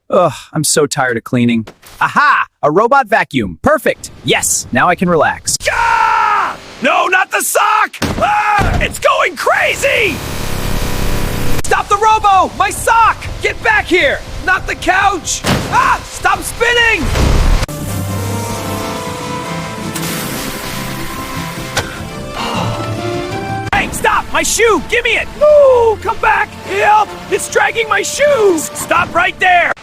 Ugh, I'm so tired of cleaning. Aha! A robot vacuum. Perfect. Yes, now I can relax. Ah! No, not the sock! Ah! It's going crazy! Stop the robo! My sock! Get back here! Not the couch! Ah! Stop spinning! Hey, stop! My shoe! Give me it! Ooh, come back! Help! It's dragging my shoes! Stop right there!